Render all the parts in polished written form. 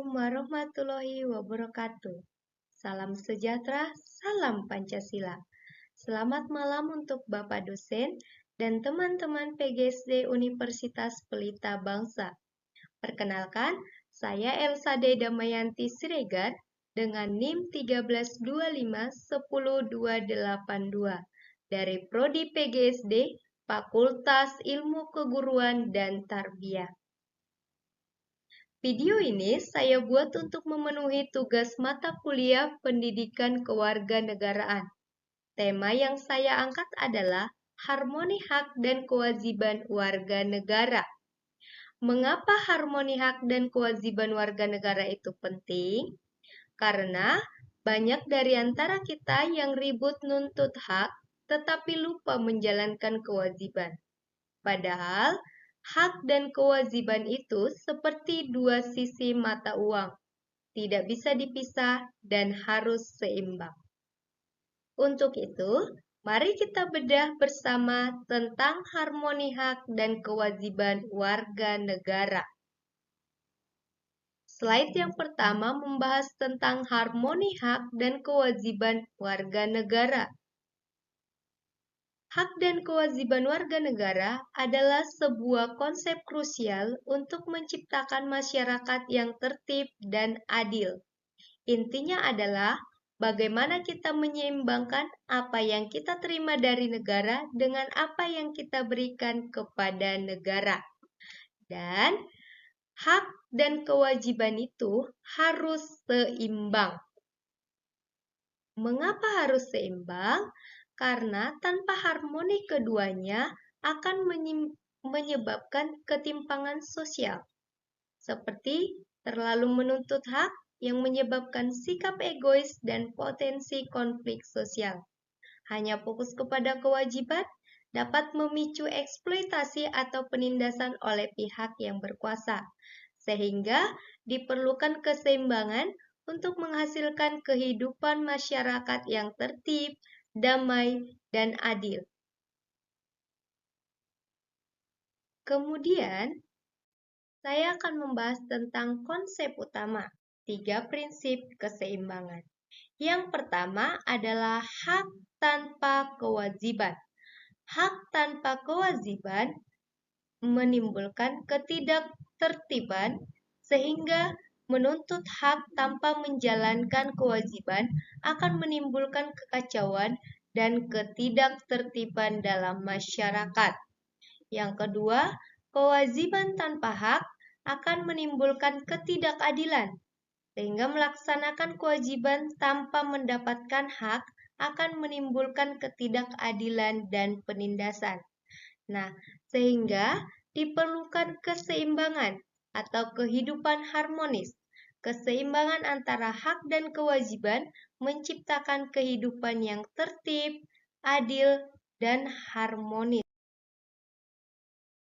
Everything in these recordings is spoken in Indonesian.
warahmatullahi wabarakatuh. Salam sejahtera, salam Pancasila. Selamat malam untuk Bapak dosen dan teman-teman PGSD Universitas Pelita Bangsa. Perkenalkan, saya Elsa Damayanti Siregar dengan NIM 1325-10282 dari Prodi PGSD, Fakultas Ilmu Keguruan dan Tarbiyah. Video ini saya buat untuk memenuhi tugas mata kuliah Pendidikan Kewarganegaraan. Tema yang saya angkat adalah harmoni hak dan kewajiban warga negara. Mengapa harmoni hak dan kewajiban warga negara itu penting? Karena banyak dari antara kita yang ribut nuntut hak, tetapi lupa menjalankan kewajiban. Padahal, hak dan kewajiban itu seperti dua sisi mata uang, tidak bisa dipisah dan harus seimbang. Untuk itu, mari kita bedah bersama tentang harmoni hak dan kewajiban warga negara. Slide yang pertama membahas tentang harmoni hak dan kewajiban warga negara. Hak dan kewajiban warga negara adalah sebuah konsep krusial untuk menciptakan masyarakat yang tertib dan adil. Intinya adalah bagaimana kita menyeimbangkan apa yang kita terima dari negara dengan apa yang kita berikan kepada negara. Dan hak dan kewajiban itu harus seimbang. Mengapa harus seimbang? Karena tanpa harmoni keduanya akan menyebabkan ketimpangan sosial, seperti terlalu menuntut hak yang menyebabkan sikap egois dan potensi konflik sosial. Hanya fokus kepada kewajiban dapat memicu eksploitasi atau penindasan oleh pihak yang berkuasa, sehingga diperlukan keseimbangan untuk menghasilkan kehidupan masyarakat yang tertib, damai, dan adil. Kemudian, saya akan membahas tentang konsep utama, 3 prinsip keseimbangan. Yang pertama adalah hak tanpa kewajiban. Hak tanpa kewajiban menimbulkan ketidaktertiban sehingga menuntut hak tanpa menjalankan kewajiban akan menimbulkan kekacauan dan ketidaktertiban dalam masyarakat. Yang kedua, kewajiban tanpa hak akan menimbulkan ketidakadilan, sehingga melaksanakan kewajiban tanpa mendapatkan hak akan menimbulkan ketidakadilan dan penindasan. Nah, sehingga diperlukan keseimbangan atau kehidupan harmonis. Keseimbangan antara hak dan kewajiban menciptakan kehidupan yang tertib, adil, dan harmonis.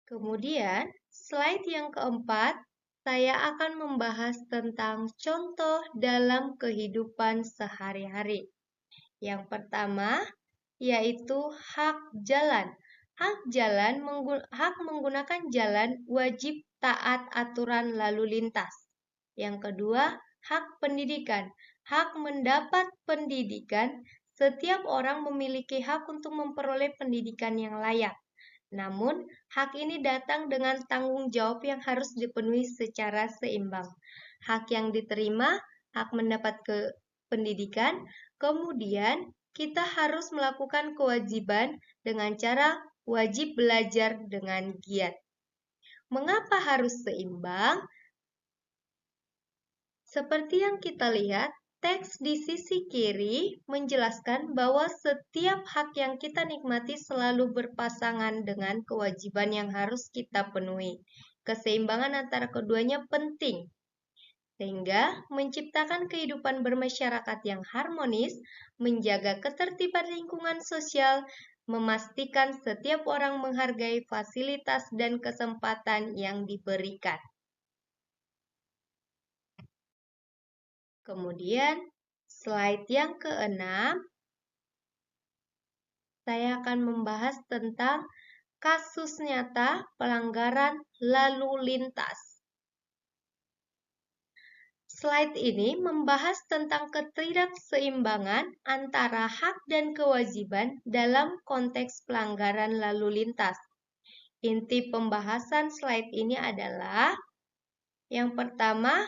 Kemudian, slide yang keempat, saya akan membahas tentang contoh dalam kehidupan sehari-hari. Yang pertama, yaitu hak jalan. Hak menggunakan jalan wajib taat aturan lalu lintas. Yang kedua, hak pendidikan. Hak mendapat pendidikan. Setiap orang memiliki hak untuk memperoleh pendidikan yang layak. Namun, hak ini datang dengan tanggung jawab yang harus dipenuhi secara seimbang. Hak yang diterima, hak mendapat pendidikan, kemudian kita harus melakukan kewajiban dengan cara wajib belajar dengan giat. Mengapa harus seimbang? Seperti yang kita lihat, teks di sisi kiri menjelaskan bahwa setiap hak yang kita nikmati selalu berpasangan dengan kewajiban yang harus kita penuhi. Keseimbangan antara keduanya penting, sehingga menciptakan kehidupan bermasyarakat yang harmonis, menjaga ketertiban lingkungan sosial, memastikan setiap orang menghargai fasilitas dan kesempatan yang diberikan. Kemudian, slide yang keenam, saya akan membahas tentang kasus nyata pelanggaran lalu lintas. Slide ini membahas tentang ketidakseimbangan antara hak dan kewajiban dalam konteks pelanggaran lalu lintas. Inti pembahasan slide ini adalah yang pertama,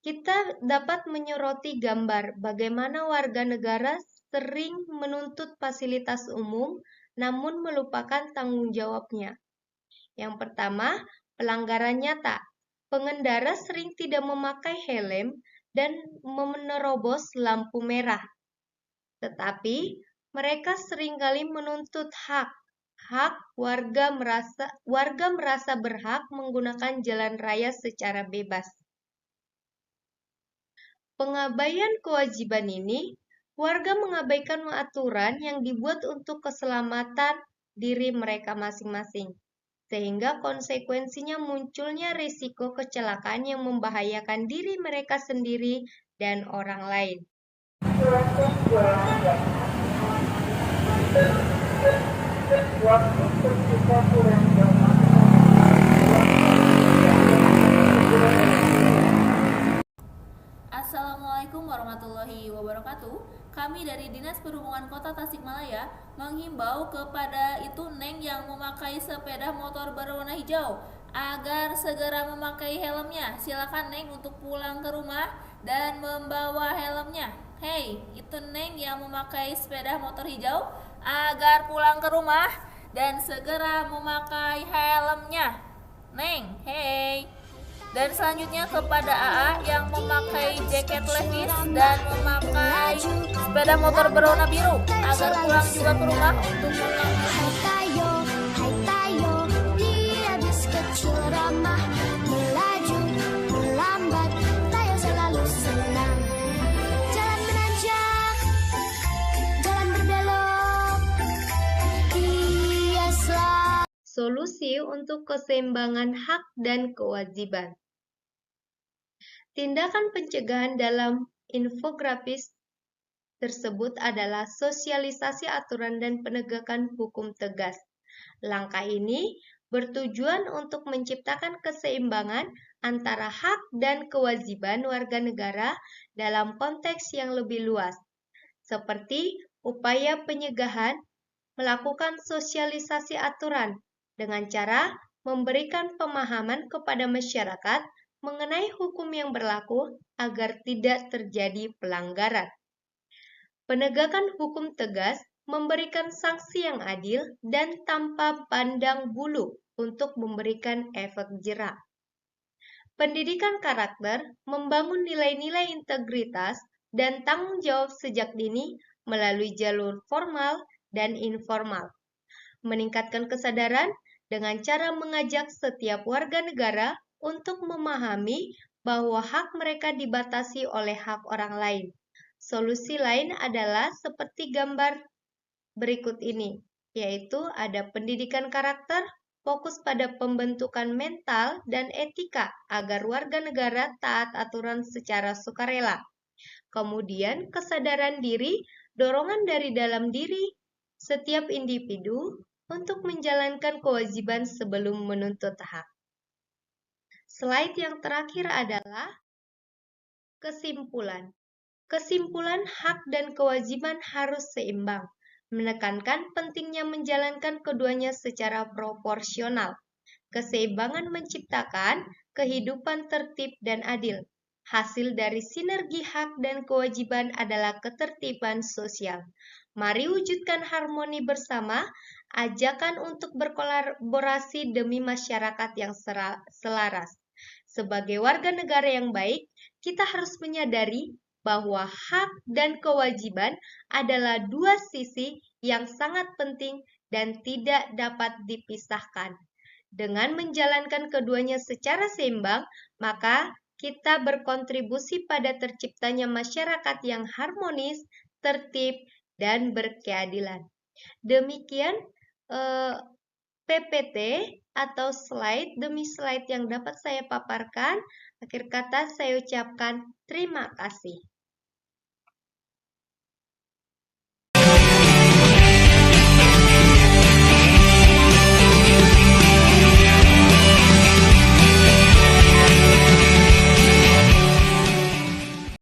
kita dapat menyoroti gambar bagaimana warga negara sering menuntut fasilitas umum namun melupakan tanggung jawabnya. Yang pertama, pelanggaran nyata. Pengendara sering tidak memakai helm dan menerobos lampu merah. Tetapi, mereka seringkali menuntut hak warga merasa berhak menggunakan jalan raya secara bebas. Pengabaian kewajiban ini, warga mengabaikan aturan yang dibuat untuk keselamatan diri mereka masing-masing, sehingga konsekuensinya munculnya risiko kecelakaan yang membahayakan diri mereka sendiri dan orang lain. Assalamualaikum warahmatullahi wabarakatuh. Kami dari Dinas Perhubungan Kota Tasikmalaya menghimbau kepada itu Neng yang memakai sepeda motor berwarna hijau agar segera memakai helmnya. Silakan Neng untuk pulang ke rumah dan membawa helmnya. Hei, itu Neng yang memakai sepeda motor hijau agar pulang ke rumah dan segera memakai helmnya. Neng, hei. Dan selanjutnya kepada AA yang memakai jaket Levi's dan memakai sepeda motor berwarna biru agar pulang juga ke rumah untuk mengambil. Hai tayo, dia bis kecil ramah, melaju, melambat, tayo selalu senang. Jalan menanjak, jalan berbelok, dia selalu. Solusi untuk keseimbangan hak dan kewajiban. Tindakan pencegahan dalam infografis tersebut adalah sosialisasi aturan dan penegakan hukum tegas. Langkah ini bertujuan untuk menciptakan keseimbangan antara hak dan kewajiban warga negara dalam konteks yang lebih luas, seperti upaya pencegahan, melakukan sosialisasi aturan dengan cara memberikan pemahaman kepada masyarakat mengenai hukum yang berlaku agar tidak terjadi pelanggaran. Penegakan hukum tegas memberikan sanksi yang adil dan tanpa pandang bulu untuk memberikan efek jera. Pendidikan karakter membangun nilai-nilai integritas dan tanggung jawab sejak dini melalui jalur formal dan informal. Meningkatkan kesadaran dengan cara mengajak setiap warga negara untuk memahami bahwa hak mereka dibatasi oleh hak orang lain. Solusi lain adalah seperti gambar berikut ini, yaitu ada pendidikan karakter, fokus pada pembentukan mental dan etika agar warga negara taat aturan secara sukarela. Kemudian kesadaran diri, dorongan dari dalam diri setiap individu untuk menjalankan kewajiban sebelum menuntut hak. Slide yang terakhir adalah kesimpulan. Kesimpulan hak dan kewajiban harus seimbang, menekankan pentingnya menjalankan keduanya secara proporsional. Keseimbangan menciptakan kehidupan tertib dan adil. Hasil dari sinergi hak dan kewajiban adalah ketertiban sosial. Mari wujudkan harmoni bersama, ajakan untuk berkolaborasi demi masyarakat yang selaras. Sebagai warga negara yang baik, kita harus menyadari bahwa hak dan kewajiban adalah dua sisi yang sangat penting dan tidak dapat dipisahkan. Dengan menjalankan keduanya secara seimbang, maka kita berkontribusi pada terciptanya masyarakat yang harmonis, tertib, dan berkeadilan. Demikian PPT atau slide demi slide yang dapat saya paparkan. Akhir kata saya ucapkan terima kasih.